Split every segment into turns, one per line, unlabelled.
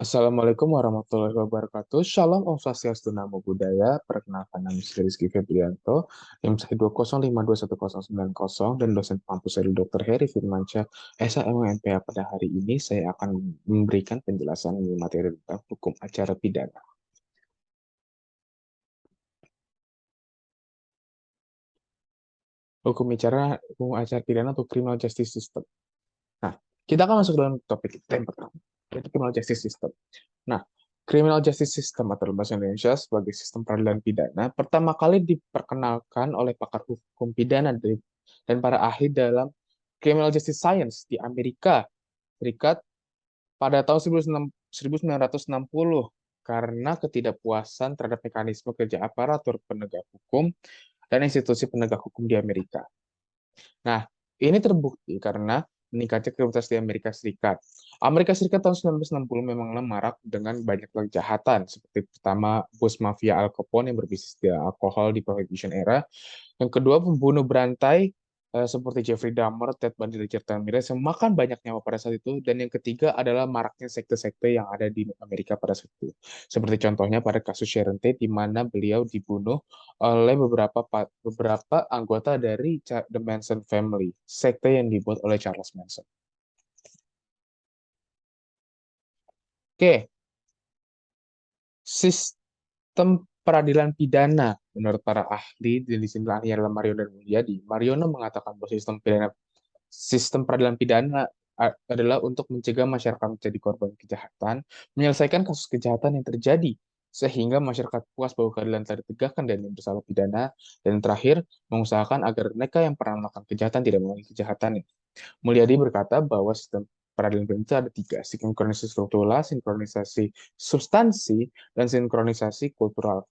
Assalamualaikum warahmatullahi wabarakatuh. Shalom Om Swastiastu Namo Buddhaya. Perkenalkan nama saya Rizky Febrianto, NIM saya 205211090 dan dosen kampus saya Dr. Heri Firmansyah, SHMMPA. Pada hari ini saya akan memberikan penjelasan mengenai materi tentang hukum acara pidana. Hukum acara pidana atau criminal justice system. Nah, kita akan masuk dalam topik kita yang pertama, yaitu criminal justice system. Nah, criminal justice system atau dalam bahasa Indonesia sebagai sistem peradilan pidana pertama kali diperkenalkan oleh pakar hukum pidana dan para ahli dalam criminal justice science di Amerika Serikat pada tahun 1960 karena ketidakpuasan terhadap mekanisme kerja aparatur penegak hukum dan institusi penegak hukum di Amerika. Nah, ini terbukti karena meningkatnya kriminalitas di Amerika Serikat. Amerika Serikat tahun 1960 memang marak dengan banyak kejahatan, seperti pertama bos mafia Al Capone yang berbisnis di alkohol di Prohibition era. Yang kedua, pembunuh berantai seperti Jeffrey Dahmer, Ted Bundy, Richard Ramirez yang makan banyak nyawa pada saat itu. Dan yang ketiga adalah maraknya sekte-sekte yang ada di Amerika pada saat itu. Seperti contohnya pada kasus Sharon Tate, di mana beliau dibunuh oleh beberapa anggota dari The Manson Family, sekte yang dibuat oleh Charles Manson. Oke, sistem peradilan pidana menurut para ahli, dan di sini ahlinya adalah Mariono dan Mulyadi. Mariono mengatakan bahwa sistem peradilan pidana adalah untuk mencegah masyarakat menjadi korban kejahatan, menyelesaikan kasus kejahatan yang terjadi, sehingga masyarakat puas bahwa keadilan telah ditegakkan dan yang bersalah pidana, dan terakhir, mengusahakan agar mereka yang pernah melakukan kejahatan tidak mengulangi kejahatan. Mulyadi berkata bahwa sistem peradilan pidana itu ada tiga, sinkronisasi struktural, sinkronisasi substansi, dan sinkronisasi kultural.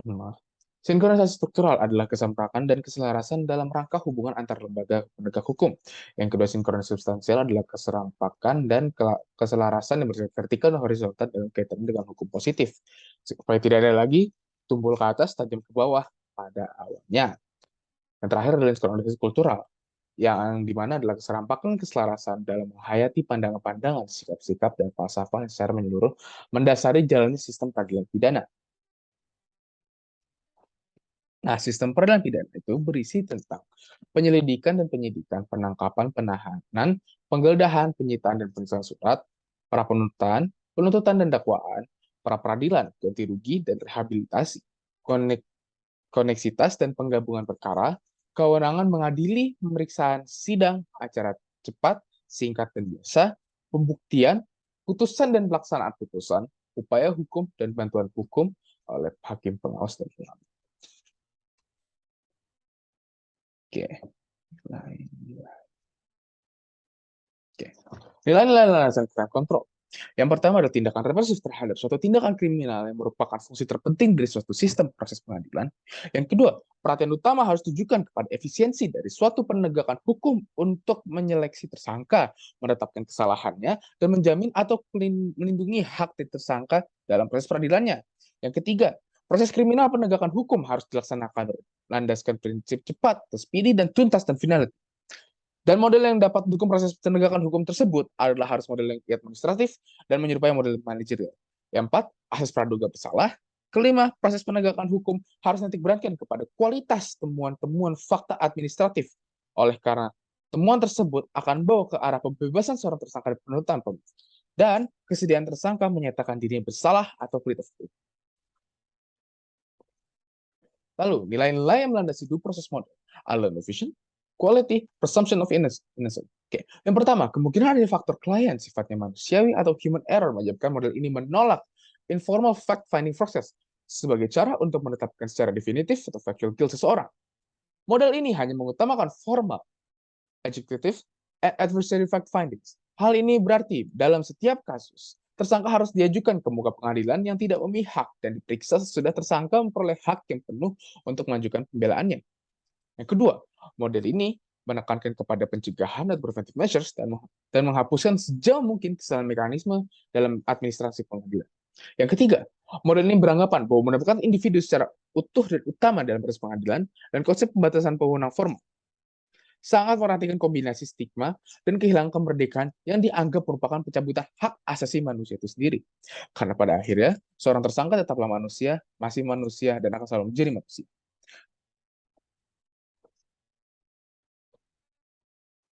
Maaf. Sinkronisasi struktural adalah kesempakan dan keselarasan dalam rangka hubungan antar lembaga penegak hukum. Yang kedua, sinkronisasi substansial adalah keserampakan dan keselarasan yang bersifat vertikal dan horizontal dalam kaitan dengan hukum positif. Supaya tidak ada lagi tumpul ke atas, tajam ke bawah pada awalnya. Yang terakhir adalah sinkronisasi kultural, yang dimana adalah keserampakan keselarasan dalam menghayati pandangan-pandangan, sikap-sikap, dan falsafah yang secara menyeluruh mendasari jalannya sistem peradilan pidana. Nah, sistem peradilan pidana itu berisi tentang penyelidikan dan penyidikan, penangkapan, penahanan, penggeledahan, penyitaan dan penulisan surat, para penuntutan, penuntutan dan dakwaan, pra peradilan, ganti rugi dan rehabilitasi, koneksitas dan penggabungan perkara, kewenangan mengadili, pemeriksaan sidang, acara cepat, singkat dan biasa, pembuktian, putusan dan pelaksanaan putusan, upaya hukum dan bantuan hukum oleh hakim pengawas dan pengawas. Oke. Oke. Nilai-nilai landasan crime control. Yang pertama adalah tindakan represif terhadap suatu tindakan kriminal yang merupakan fungsi terpenting dari suatu sistem proses pengadilan. Yang kedua, perhatian utama harus ditujukan kepada efisiensi dari suatu penegakan hukum untuk menyeleksi tersangka, menetapkan kesalahannya, dan menjamin atau melindungi hak tersangka dalam proses peradilannya. Yang ketiga, proses kriminal penegakan hukum harus dilaksanakan landaskan prinsip cepat, speedy, dan tuntas dan final. Dan model yang dapat mendukung proses penegakan hukum tersebut adalah harus model yang administratif dan menyerupai model manajerial. Yang empat, asas praduga bersalah. Kelima, proses penegakan hukum harus nanti beratkan kepada kualitas temuan-temuan fakta administratif. Oleh karena temuan tersebut akan bawa ke arah pembebasan seorang tersangka dari penuntutan. Dan kesediaan tersangka menyatakan dirinya bersalah atau plead of guilty. Lalu, nilai-nilai yang melandasi dua proses model adalah vision, quality, presumption of innocence. Oke. Yang pertama, kemungkinan adanya faktor klien sifatnya manusiawi atau human error menyebabkan model ini menolak informal fact-finding process sebagai cara untuk menetapkan secara definitif atau factual guilt seseorang. Model ini hanya mengutamakan formal, adjudicative, and adversary fact findings. Hal ini berarti dalam setiap kasus, tersangka harus diajukan ke muka pengadilan yang tidak memihak dan diperiksa sesudah tersangka memperoleh hak yang penuh untuk mengajukan pembelaannya. Yang kedua, model ini menekankan kepada pencegahan dan preventive measures dan menghapuskan sejauh mungkin kesalahan mekanisme dalam administrasi pengadilan. Yang ketiga, model ini beranggapan bahwa menetapkan individu secara utuh dan utama dalam proses pengadilan dan konsep pembatasan pewenang formal. sangat memperhatikan kombinasi stigma dan kehilangan kemerdekaan yang dianggap merupakan pencabutan hak asasi manusia itu sendiri. Karena pada akhirnya, seorang tersangka tetaplah manusia, masih manusia, dan akan selalu menjadi manusia.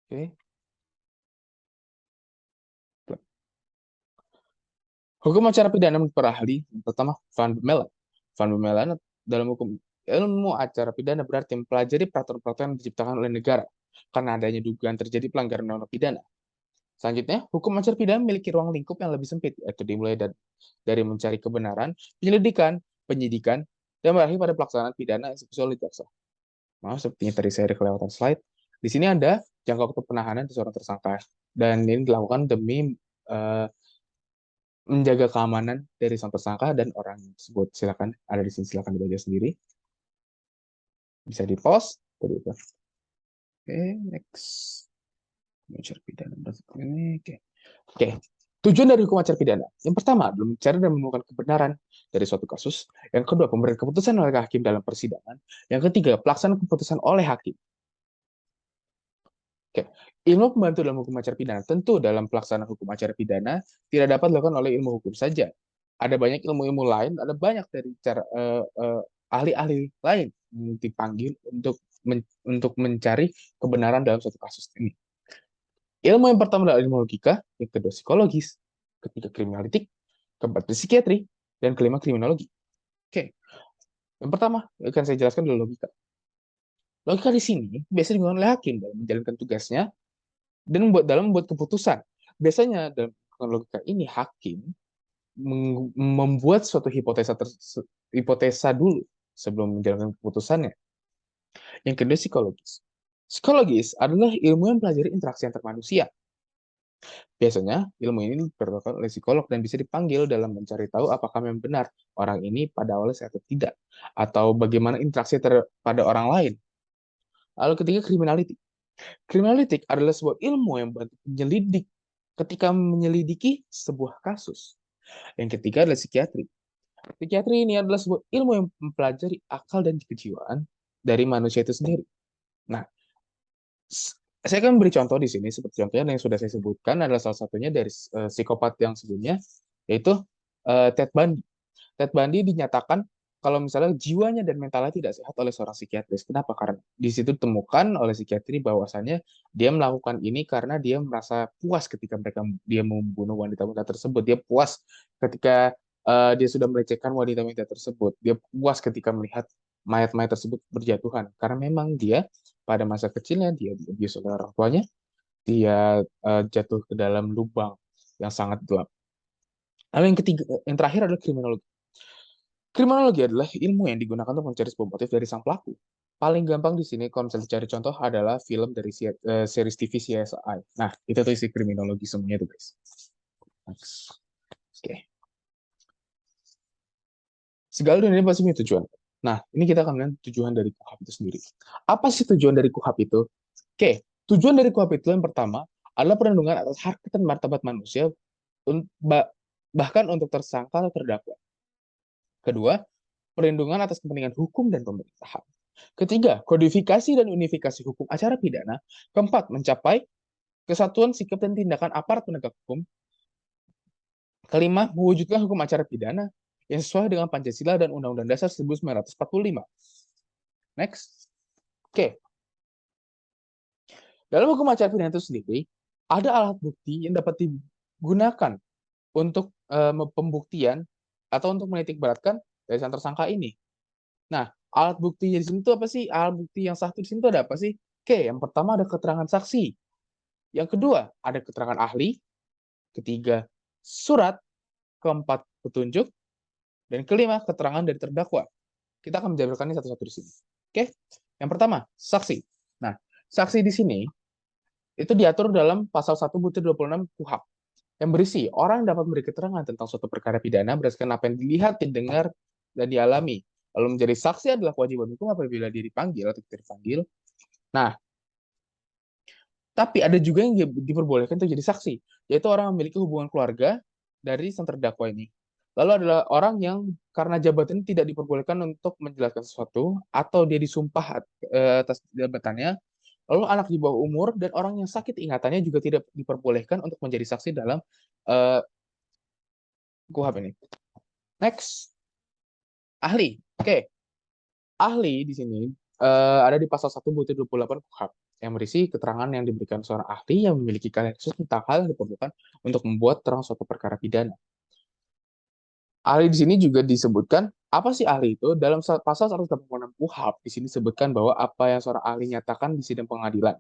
Oke. Hukum acara pidana menurut para ahli, yang pertama, Van Bemmelen. Van Bemmelen dalam hukum ilmu acara pidana berarti mempelajari peraturan-peraturan yang diciptakan oleh negara karena adanya dugaan terjadi pelanggaran undang pidana. Selanjutnya, hukum acara pidana memiliki ruang lingkup yang lebih sempit, yaitu dimulai dari mencari kebenaran, penyelidikan, penyidikan, dan berakhir pada pelaksanaan pidana eksekusi oleh jaksa. Maaf, sepertinya tadi saya ada kelewatan slide. Di sini ada jangka waktu penahanan seorang tersangka, dan ini dilakukan demi menjaga keamanan dari sang tersangka dan orang tersebut. Silakan, ada di sini, silakan dibaca sendiri. Bisa di pause. Oke, next. Acara pidana ini, oke. Tujuan dari hukum acara pidana. Yang pertama adalah mencari dan menemukan kebenaran dari suatu kasus. Yang kedua, pemberian keputusan oleh hakim dalam persidangan. Yang ketiga, pelaksanaan keputusan oleh hakim. Oke. Ilmu pembantu dalam hukum acara pidana. Tentu dalam pelaksanaan hukum acara pidana tidak dapat dilakukan oleh ilmu hukum saja. Ada banyak ilmu-ilmu lain, ada banyak dari cara ahli-ahli lain yang dipanggil untuk mencari kebenaran dalam suatu kasus ini. Ilmu yang pertama adalah ilmu logika, yang kedua psikologis, ketiga kriminalitik, keempat psikiatri, dan kelima kriminologi. Oke, yang pertama akan saya jelaskan dulu logika. Logika di sini biasanya digunakan oleh hakim dalam menjalankan tugasnya dan membuat keputusan. Biasanya dalam logika ini hakim membuat suatu hipotesa dulu sebelum menjalankan keputusannya. Yang kedua psikologis. Psikologis adalah ilmu yang mempelajari interaksi antar manusia. Biasanya ilmu ini diperlukan oleh psikolog dan bisa dipanggil dalam mencari tahu apakah memang benar orang ini pada awalnya sehat atau tidak, atau bagaimana interaksi pada orang lain. Lalu ketiga, kriminalitik. Kriminalitik adalah sebuah ilmu yang membantu penyelidik ketika menyelidiki sebuah kasus. Yang ketiga adalah psikiatri. Psikiatri ini adalah sebuah ilmu yang mempelajari akal dan kejiwaan dari manusia itu sendiri. Nah, saya akan beri contoh di sini, seperti contohnya yang sudah saya sebutkan adalah salah satunya dari psikopat yang sebelumnya, yaitu Ted Bundy. Ted Bundy dinyatakan kalau misalnya jiwanya dan mentalnya tidak sehat oleh seorang psikiatris. Kenapa? Karena di situ ditemukan oleh psikiatri bahwasannya dia melakukan ini karena dia merasa puas ketika dia membunuh wanita-wanita tersebut. Dia puas ketika dia sudah melecehkan wanita-wanita tersebut. Dia puas ketika melihat mayat-mayat tersebut berjatuhan. Karena memang dia pada masa kecilnya dia diabuse oleh orang tuanya, dia jatuh ke dalam lubang yang sangat gelap. Lalu yang terakhir adalah kriminologi. Kriminologi adalah ilmu yang digunakan untuk mencari sebuah motif dari sang pelaku. Paling gampang di sini, kalau misalnya cari contoh, adalah film dari series TV CSI. Nah, itu tuh isi kriminologi semuanya tuh, guys. Oke. Segala dunia pasti punya tujuan. Nah, ini kita akan melihat tujuan dari KUHP itu sendiri. Apa sih tujuan dari KUHP itu? Oke, tujuan dari KUHP itu yang pertama adalah perlindungan atas harkat dan martabat manusia, bahkan untuk tersangka atau terdakwa. Kedua, perlindungan atas kepentingan hukum dan pemerintahan. Ketiga, kodifikasi dan unifikasi hukum acara pidana. Keempat, mencapai kesatuan sikap dan tindakan aparat penegak hukum. Kelima, mewujudkan hukum acara pidana yang sesuai dengan Pancasila dan Undang-Undang Dasar 1945. Next. Oke. Dalam hukum acara pidana itu sendiri, ada alat bukti yang dapat digunakan untuk pembuktian atau untuk menitikberatkan dari sang tersangka ini. Nah, alat bukti di sini tuh apa sih? Alat bukti yang satu di sini tuh ada apa sih? Oke, yang pertama ada keterangan saksi. Yang kedua, ada keterangan ahli. Ketiga, surat. Keempat, petunjuk. Dan kelima, keterangan dari terdakwa. Kita akan menjabarkannya satu-satu di sini. Oke, yang pertama, saksi. Nah, saksi di sini itu diatur dalam pasal 1-26 KUHP yang berisi orang dapat memberi keterangan tentang suatu perkara pidana berdasarkan apa yang dilihat, didengar, dan dialami. Lalu menjadi saksi adalah kewajiban hukum apabila dia dipanggil atau tidak dipanggil. Nah, tapi ada juga yang diperbolehkan untuk jadi saksi, yaitu orang yang memiliki hubungan keluarga dari sang terdakwa ini. Lalu adalah orang yang karena jabatan tidak diperbolehkan untuk menjelaskan sesuatu, atau dia disumpah atas jabatannya, Lalu anak di bawah umur dan orang yang sakit ingatannya juga tidak diperbolehkan untuk menjadi saksi dalam eh, KUHP ini. Next, ahli. Oke, ahli di sini ada di pasal 1 butir 28 KUHP yang berisi keterangan yang diberikan seorang ahli yang memiliki keahlian khusus tentang hal yang diperlukan untuk membuat terang suatu perkara pidana. Ahli di sini juga disebutkan apa sih ahli itu? Dalam pasal 186 KUHP di sini disebutkan bahwa apa yang seorang ahli nyatakan di sidang pengadilan.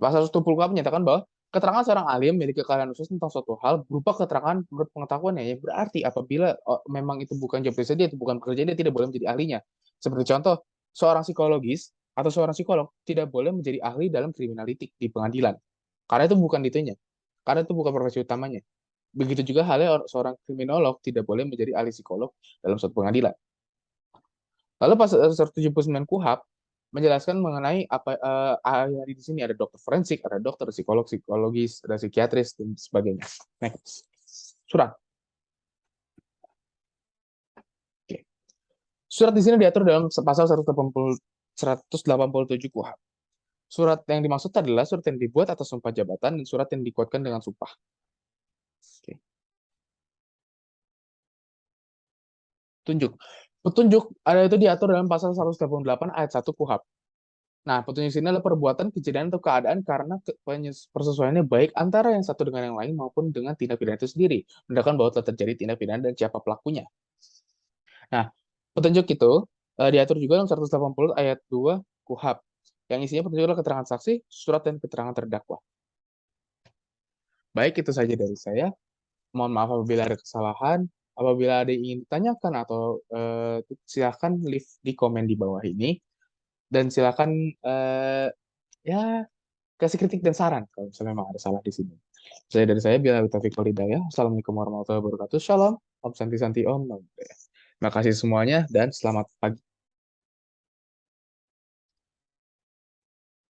Pasal 170 KUHP menyatakan bahwa keterangan seorang ahli yang memiliki keahlian khusus tentang suatu hal berupa keterangan menurut pengetahuannya, yang berarti apabila memang itu bukan job desk dia, itu bukan pekerjaan dia, tidak boleh menjadi ahlinya. Seperti contoh, seorang psikologis atau seorang psikolog tidak boleh menjadi ahli dalam kriminalitik di pengadilan. Karena itu bukan ditunya. Karena itu bukan profesi utamanya. Begitu juga halnya seorang kriminolog tidak boleh menjadi ahli psikolog dalam suatu pengadilan. Lalu pasal 179 KUHP menjelaskan mengenai apa ahli di sini, ada dokter forensik, ada dokter psikolog, psikologis, ada psikiatris dan sebagainya. Next. Surat. Oke. Surat di sini diatur dalam pasal 187 KUHP. Surat yang dimaksud adalah surat yang dibuat atas sumpah jabatan dan surat yang dikuatkan dengan sumpah. Oke. Tunjuk. Petunjuk ada itu diatur dalam pasal 188 ayat 1 KUHP. Nah, petunjuk sini adalah perbuatan, kejadian, atau keadaan karena persesuaiannya baik antara yang satu dengan yang lain maupun dengan tindak pidana itu sendiri. Menandakan bahwa telah terjadi tindak pidana dan siapa pelakunya. Nah, petunjuk itu diatur juga dalam 180 ayat 2 KUHP. Yang isinya petunjuk adalah keterangan saksi, surat, dan keterangan terdakwa. Baik, itu saja dari saya. Mohon maaf apabila ada kesalahan. Apabila ada yang ingin ditanyakan atau silakan leave di komen di bawah ini. Dan silakan ya kasih kritik dan saran kalau misalnya memang ada salah di sini. Saya dari saya Bila Taufiq Walhidayah. Assalamualaikum warahmatullahi wabarakatuh. Shalom. Om Santi Santi Om. Namo Buddhaya. Terima kasih semuanya dan selamat pagi.